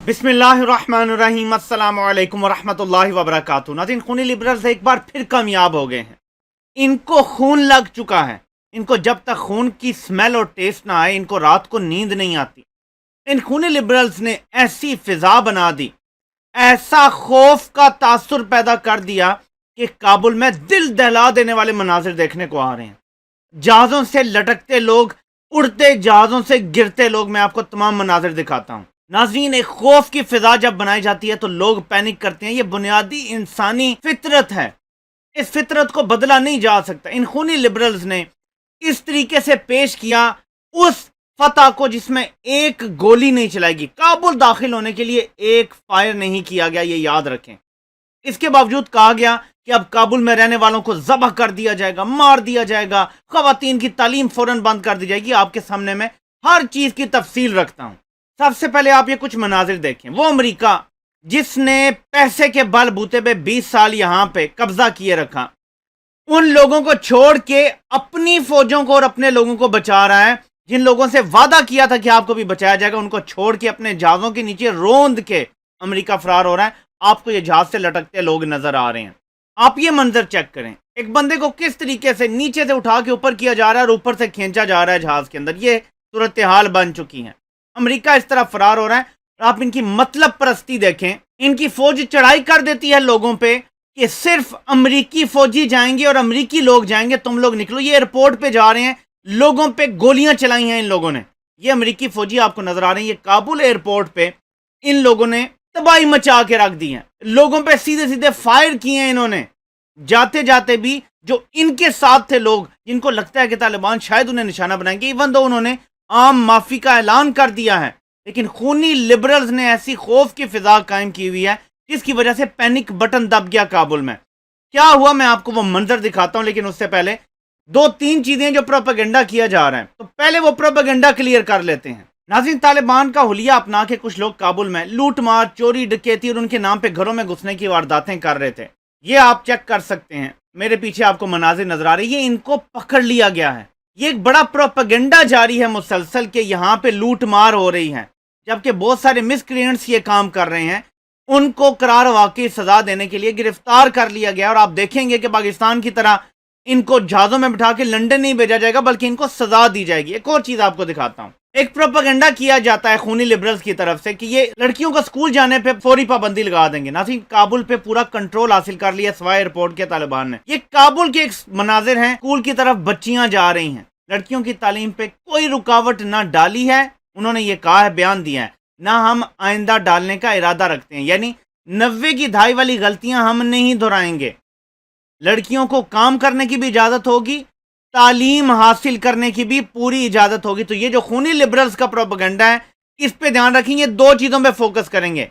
बिस्मिल्लाहिर्रहमानिर्रहीम। अस्सलाम वालेकुम वरहमतुल्लाहि वबरकातुहू। नाज़रीन, खूनी लिबरल्स एक बार फिर कामयाब हो गए हैं। इनको खून लग चुका है। इनको जब तक खून की स्मेल और टेस्ट ना आए, इनको रात को नींद नहीं आती। इन खूनी लिबरल्स ने ऐसी फिजा बना दी, ऐसा खौफ का तासुर पैदा कर दिया कि काबुल में दिल दहला देने वाले मनाजिर देखने को आ रहे हैं। जहाज़ों से लटकते लोग, उड़ते जहाज़ों से गिरते लोग। मैं आपको तमाम मनाजिर दिखाता हूँ। नाज़रीन, एक खौफ की फिजा जब बनाई जाती है तो लोग पैनिक करते हैं। ये बुनियादी इंसानी फितरत है। इस फितरत को बदला नहीं जा सकता। इन खूनी लिबरल्स ने इस तरीके से पेश किया उस फतह को जिसमें एक गोली नहीं चलाएगी। काबुल दाखिल होने के लिए एक फायर नहीं किया गया, ये याद रखें। इसके बावजूद कहा गया कि अब काबुल में रहने वालों को ज़बह कर दिया जाएगा, मार दिया जाएगा, ख़वातीन की तालीम फौरन बंद कर दी जाएगी। आपके सामने मैं हर चीज़ की तफसील रखता हूँ। सबसे पहले आप ये कुछ मनाजिर देखें। वो अमेरिका जिसने पैसे के बलबूते पे 20 साल यहां पे कब्जा किए रखा, उन लोगों को छोड़ के अपनी फौजों को और अपने लोगों को बचा रहा है। जिन लोगों से वादा किया था कि आपको भी बचाया जाएगा, उनको छोड़ के अपने जहाजों के नीचे रोंद के अमेरिका फरार हो रहा है। आपको ये जहाज से लटकते लोग नजर आ रहे हैं। आप ये मंजर चेक करें, एक बंदे को किस तरीके से नीचे से उठा के ऊपर किया जा रहा है और ऊपर से खींचा जा रहा है जहाज के अंदर। ये सूरत हाल बन चुकी है। अमेरिका इस तरह फरार हो रहा है। आप इनकी मतलब परस्ती देखें। इनकी फौज चढ़ाई कर देती है लोगों पे कि सिर्फ अमेरिकी फौजी जाएंगे और अमेरिकी लोग जाएंगे, तुम लोग निकलो। ये एयरपोर्ट पे जा रहे हैं, लोगों पे गोलियां चलाई हैं इन लोगों ने। ये अमेरिकी फौजी आपको नजर आ रहे हैं। ये काबुल एयरपोर्ट पे इन लोगों ने तबाही मचा के रख दी है। लोगों पे सीधे सीधे फायर किए हैं इन्होंने। जाते जाते भी जो इनके साथ थे लोग, जिनको लगता है कि तालिबान शायद उन्हें निशाना बनाएंगे, इवन दो उन्होंने आम माफी का ऐलान कर दिया है, लेकिन खूनी लिबरल्स ने ऐसी खौफ की फिजा कायम की हुई है जिसकी वजह से पैनिक बटन दब गया काबुल में। क्या हुआ, मैं आपको वो मंजर दिखाता हूं, लेकिन उससे पहले दो तीन चीजें जो प्रोपेगेंडा किया जा रहा है, तो पहले वो प्रोपेगेंडा क्लियर कर लेते हैं। नाज़रीन, तालिबान का हुलिया अपना के कुछ लोग काबुल में लूट मार, चोरी, डकैती और उनके नाम पे घरों में घुसने की वारदातें कर रहे थे। ये आप चेक कर सकते हैं। मेरे पीछे आपको मनाजिर नजर आ रही है। इनको पकड़ लिया गया है। ये एक बड़ा प्रोपेगेंडा जारी है मुसलसल के यहाँ पे लूट मार हो रही है, जबकि बहुत सारे मिसक्रिएंट्स ये काम कर रहे हैं। उनको करार वाकई सजा देने के लिए गिरफ्तार कर लिया गया और आप देखेंगे कि पाकिस्तान की तरह इनको जहाजों में बिठा के लंदन नहीं भेजा जाएगा, बल्कि इनको सजा दी जाएगी। एक और चीज आपको दिखाता हूँ। एक प्रोपेगेंडा किया जाता है खूनी लिबरल्स की तरफ से कि ये लड़कियों को स्कूल जाने पे फौरी पाबंदी लगा देंगे। नाज़रीन, काबुल पे पूरा कंट्रोल हासिल कर लिया सवाई एयरपोर्ट के तालिबान ने। ये काबुल के एक मनाजिर हैं। स्कूल की तरफ बच्चियां जा रही हैं। लड़कियों की तालीम पे कोई रुकावट ना डाली है। उन्होंने ये कहा है, बयान दिया है, ना हम आइंदा डालने का इरादा रखते हैं। यानी 90 की दहाई वाली गलतियां हम नहीं दोहराएंगे। लड़कियों को काम करने की भी इजाजत होगी, तालीम हासिल करने की भी पूरी इजाजत होगी। तो ये जो खूनी लिबरल्स का प्रोपेगेंडा है, इस पे ध्यान रखेंगे। दो चीजों पे फोकस करेंगे।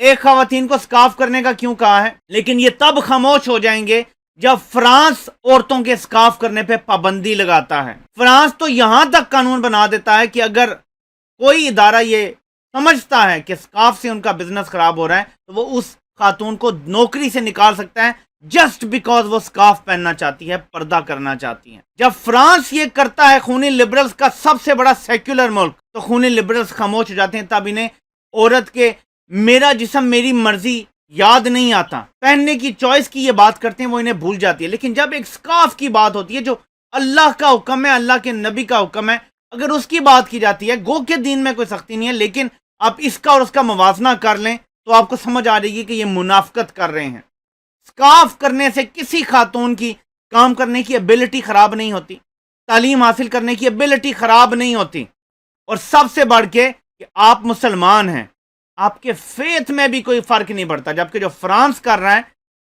एक, खवातीन को स्काफ करने का क्यों कहा है, लेकिन ये तब खामोश हो जाएंगे जब फ्रांस औरतों के स्काफ करने पे पाबंदी लगाता है। फ्रांस तो यहां तक कानून बना देता है कि अगर कोई इदारा ये समझता है कि स्काफ से उनका बिजनेस खराब हो रहा है, तो वो उस खातून को नौकरी से निकाल सकता है, जस्ट बिकॉज वो स्काफ पहनना चाहती है, पर्दा करना चाहती है। जब फ्रांस ये करता है, खूनी लिबरल्स का सबसे बड़ा सेक्युलर मुल्क, तो खूनी लिबरल्स खामोश हो जाते हैं। तब इन्हें औरत के मेरा जिस्म मेरी मर्जी याद नहीं आता। पहनने की चॉइस की ये बात करते हैं, वो इन्हें भूल जाती है। लेकिन जब एक स्काफ की बात होती है, जो अल्लाह का हुक्म है, अल्लाह के नबी का हुक्म है, अगर उसकी बात की जाती है, गो के दीन में कोई सख्ती नहीं है, लेकिन आप इसका और उसका मवाजना कर लें तो आपको समझ आ रही है कि ये मुनाफकत कर रहे हैं। स्काफ करने से किसी खातून की काम करने की एबिलिटी खराब नहीं होती, तालीम हासिल करने की एबिलिटी खराब नहीं होती। और सबसे बढ़ के कि आप मुसलमान हैं, आपके फेथ में भी कोई फर्क नहीं पड़ता। जबकि जो फ्रांस कर रहा है,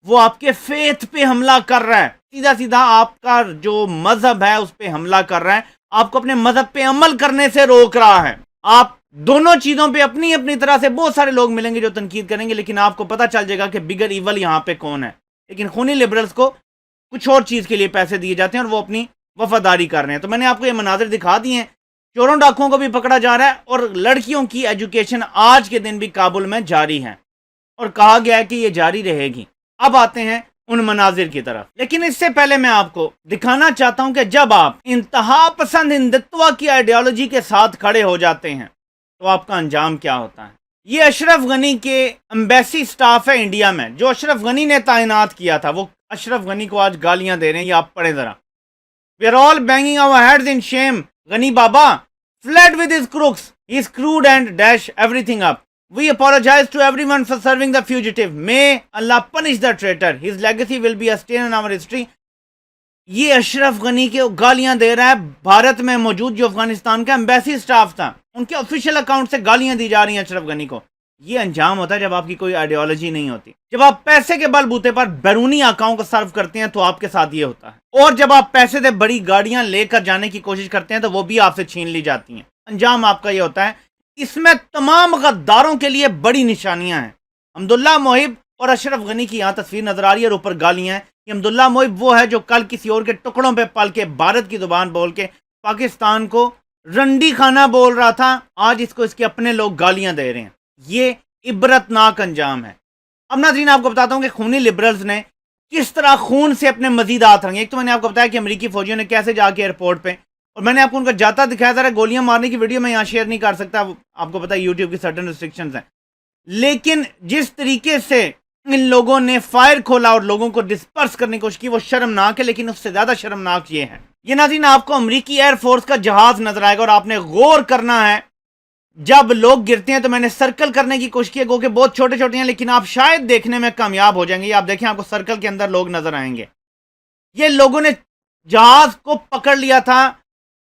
वो आपके फेथ पे हमला कर रहा है। सीधा सीधा आपका जो मजहब है उस पे हमला कर रहा है, आपको अपने मजहब पे अमल करने से रोक रहा है। आप दोनों चीजों पे अपनी अपनी तरह से बहुत सारे लोग मिलेंगे जो तनकीद करेंगे, लेकिन आपको पता चल जाएगा कि बिगर इवल यहाँ पे कौन है। लेकिन खूनी लिबरल्स को कुछ और चीज के लिए पैसे दिए जाते हैं और वो अपनी वफादारी कर रहे हैं। तो मैंने आपको ये मनाजिर दिखा दिए हैं। चोरों डाकुओं को भी पकड़ा जा रहा है और लड़कियों की एजुकेशन आज के दिन भी काबुल में जारी है और कहा गया है कि ये जारी रहेगी। अब आते हैं उन मनाजिर की तरफ, लेकिन इससे पहले मैं आपको दिखाना चाहता हूं कि जब आप इंतहा पसंद हिंदुत्व की आइडियोलॉजी के साथ खड़े हो जाते हैं तो आपका अंजाम क्या होता है। یہ اشرف غنی کے امبیسی سٹاف ہے انڈیا میں، جو اشرف غنی نے تعینات کیا تھا، وہ اشرف غنی کو آج گالیاں دے رہے ہیں. یہ آپ پڑھیں ذرا. We are all banging our heads in shame. Ghani Baba fled with his crooks. He screwed and dash everything up. We apologize to everyone for serving the fugitive. May Allah punish the traitor. His legacy will be a stain on our history. یہ اشرف غنی کے گالیاں دے رہا ہے بھارت میں موجود جو افغانستان کا embassy staff تھا، ان کے آفیشیل اکاؤنٹ سے گالیاں دی جا رہی ہیں اشرف غنی کو. یہ انجام ہوتا ہے جب آپ کی کوئی آئیڈیالوجی نہیں ہوتی. جب آپ پیسے کے بل بوتے پر بیرونی آقاؤں کو سرو کرتے ہیں تو آپ کے ساتھ یہ ہوتا ہے، اور جب آپ پیسے سے بڑی گاڑیاں لے کر جانے کی کوشش کرتے ہیں تو وہ بھی آپ سے چھین لی جاتی ہیں. انجام آپ کا یہ ہوتا ہے. اس میں تمام غداروں کے لیے بڑی نشانیاں ہیں. حمداللہ محب اور اشرف غنی کی یہاں تصویر نظر آ رہی ہے اور اوپر گالیاں ہیں. یہ حمداللہ محب وہ ہے جو کل کسی اور کے ٹکڑوں پہ پل کے بھارت کی زبان بول کے پاکستان کو رنڈی خانہ بول رہا تھا. آج اس کو اس کے اپنے لوگ گالیاں دے رہے ہیں. یہ عبرتناک انجام ہے. اب ناظرین آپ کو بتاتا ہوں کہ خونی لبرلز نے کس طرح خون سے اپنے مزید ہاتھ رنگے. ایک تو میں نے آپ کو بتایا کہ امریکی فوجیوں نے کیسے جا کے ایئرپورٹ پہ، اور میں نے آپ کو ان کا جاتا دکھایا. ذرا گولیاں مارنے کی ویڈیو میں یہاں شیئر نہیں کر سکتا، آپ کو پتا ہے یوٹیوب کی سرٹن ریسٹرکشنز ہیں. لیکن جس طریقے سے ان لوگوں نے فائر کھولا اور لوگوں کو ڈسپرس کرنے کی کوشش کی وہ شرمناک ہے. لیکن اس سے زیادہ شرمناک یہ ہے، یہ ناظرین آپ کو امریکی ایئر فورس کا جہاز نظر آئے گا، اور آپ نے غور کرنا ہے. جب لوگ گرتے ہیں تو میں نے سرکل کرنے کی کوشش کی، کہ بہت چھوٹے چھوٹے ہیں لیکن آپ شاید دیکھنے میں کامیاب ہو جائیں گے. یہ آپ دیکھیں، آپ کو سرکل کے اندر لوگ نظر آئیں گے. یہ لوگوں نے جہاز کو پکڑ لیا تھا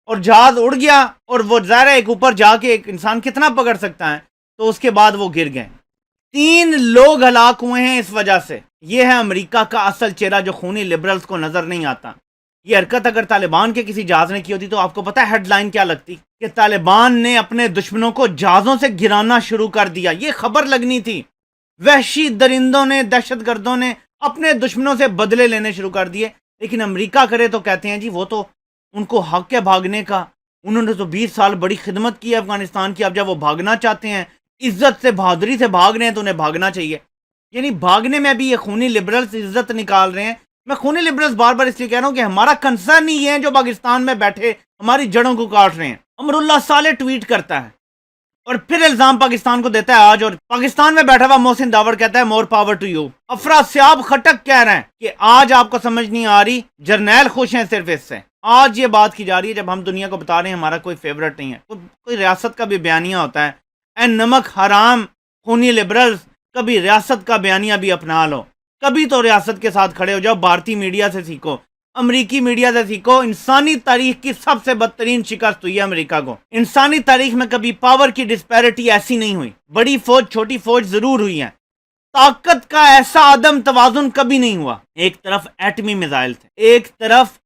اور جہاز اڑ گیا، اور وہ ظاہر ہے ایک اوپر جا کے ایک انسان کتنا پکڑ سکتا ہے، تو اس کے بعد وہ گر گئے. 3 لوگ ہلاک ہوئے ہیں اس وجہ سے. یہ ہے امریکہ کا اصل چہرہ جو خونی لبرلز کو نظر نہیں آتا. یہ حرکت اگر طالبان کے کسی جہاز نے کی ہوتی تو آپ کو پتا ہے ہیڈ لائن کیا لگتی، کہ طالبان نے اپنے دشمنوں کو جہازوں سے گرانا شروع کر دیا. یہ خبر لگنی تھی. وحشی درندوں نے، دہشت گردوں نے اپنے دشمنوں سے بدلے لینے شروع کر دیے. لیکن امریکہ کرے تو کہتے ہیں جی وہ تو ان کو حق ہے بھاگنے کا، انہوں نے تو 20 سال بڑی خدمت کی ہے افغانستان کی. اب جب وہ بھاگنا چاہتے ہیں، عزت سے بہادری سے بھاگ رہے ہیں، تو انہیں بھاگنا چاہیے. یعنی بھاگنے میں بھی یہ خونی لبرلز عزت نکال رہے ہیں. میں خونی لبرلز بار بار اس لیے کہہ رہا ہوں کہ ہمارا کنسرن ہی یہ ہے جو پاکستان میں بیٹھے ہماری جڑوں کو کاٹ رہے ہیں. امراللہ صالح ٹویٹ کرتا ہے اور پھر الزام پاکستان کو دیتا ہے آج، اور پاکستان میں بیٹھا ہوا محسن داوڑ کہتا ہے more power to you. Afrasiab Khattak کہہ رہے ہیں کہ آج آپ کو سمجھ نہیں آ رہی، جرنیل خوش ہیں صرف اس سے. آج یہ بات کی جا رہی ہے جب ہم دنیا کو بتا رہے ہیں ہمارا کوئی فیورٹ نہیں ہے. کوئی ریاست کا بھی بیانیہ ہوتا ہے. اے نمک حرام خونی لبرلز، کبھی ریاست کا بیانیہ بھی اپنا لو، کبھی تو ریاست کے ساتھ کھڑے ہو جاؤ. بھارتی میڈیا سے سیکھو، امریکی میڈیا سے سیکھو. انسانی تاریخ کی سب سے بدترین شکست ہوئی ہے امریکہ کو. انسانی تاریخ میں کبھی پاور کی ڈسپیرٹی ایسی نہیں ہوئی. بڑی فوج چھوٹی فوج ضرور ہوئی ہے، طاقت کا ایسا عدم توازن کبھی نہیں ہوا. ایک طرف ایٹمی میزائل تھے، ایک طرف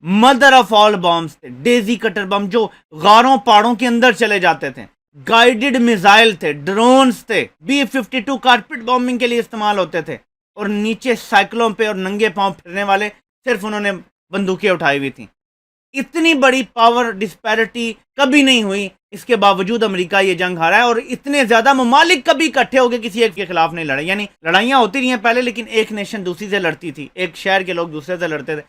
مدر آف آل بامز تھے، ڈیزی کٹر بم جو غاروں پہاڑوں کے اندر چلے جاتے تھے، گائیڈڈ میزائل تھے، ڈرونز تھے، B-52 کارپٹ بامبنگ کے لیے استعمال ہوتے تھے، اور نیچے سائیکلوں پہ اور ننگے پاؤں پھرنے والے صرف انہوں نے بندوقیں اٹھائی ہوئی تھیں. اتنی بڑی پاور ڈسپیرٹی کبھی نہیں ہوئی. اس کے باوجود امریکہ یہ جنگ ہارا ہے، اور اتنے زیادہ ممالک کبھی اکٹھے ہو کے کسی ایک کے خلاف نہیں لڑے. یعنی لڑائیاں ہوتی رہی ہیں پہلے، لیکن ایک نیشن دوسری سے لڑتی تھی، ایک شہر کے لوگ دوسرے سے لڑتے تھے.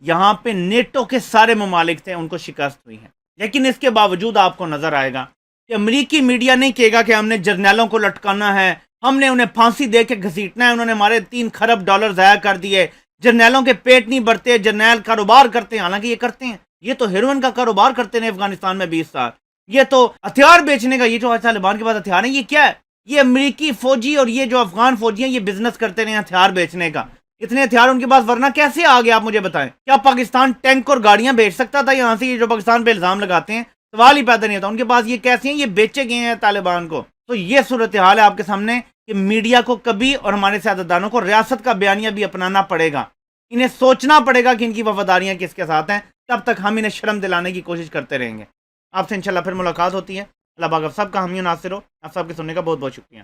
یہاں پہ نیٹو کے سارے ممالک تھے، ان کو شکست ہوئی ہے. لیکن اس کے باوجود آپ کو نظر آئے گا کہ امریکی میڈیا نہیں کہے گا کہ ہم نے جرنیلوں کو لٹکانا ہے، ہم نے انہیں پھانسی دے کے گھسیٹنا ہے، انہوں نے ہمارے $3 کھرب ضائع کر دیے، جرنیلوں کے پیٹ نہیں بھرتے، جرنیل کاروبار کرتے ہیں. حالانکہ یہ کرتے ہیں، یہ تو ہیروئن کا کاروبار کرتے ہیں افغانستان میں 20 سال. یہ تو ہتھیار بیچنے کا، یہ جو طالبان کے پاس ہتھیار ہیں، یہ کیا ہے؟ یہ امریکی فوجی اور یہ جو افغان فوجی ہیں یہ بزنس کرتے رہے ہتھیار بیچنے کا. اتنے ہتھیار ان کے پاس ورنہ کیسے آ گئے آپ مجھے بتائیں؟ کیا پاکستان ٹینک اور گاڑیاں بیچ سکتا تھا یہاں سے؟ یہ جو پاکستان پہ الزام لگاتے ہیں سوال ہی پیدا نہیں ہوتا. ان کے پاس یہ کیسے ہیں؟ یہ بیچے گئے ہیں طالبان کو. تو یہ صورتحال ہے آپ کے سامنے کہ میڈیا کو کبھی اور ہمارے سیاستدانوں کو ریاست کا بیانیہ بھی اپنانا پڑے گا. انہیں سوچنا پڑے گا کہ ان کی وفاداریاں کس کے ساتھ ہیں. تب تک ہم انہیں شرم دلانے کی کوشش کرتے رہیں گے. آپ سے انشاءاللہ پھر ملاقات ہوتی ہے. اللہ پاک آپ سب کا حامی و ناصر ہو. آپ سب کے سننے کا بہت بہت شکریہ.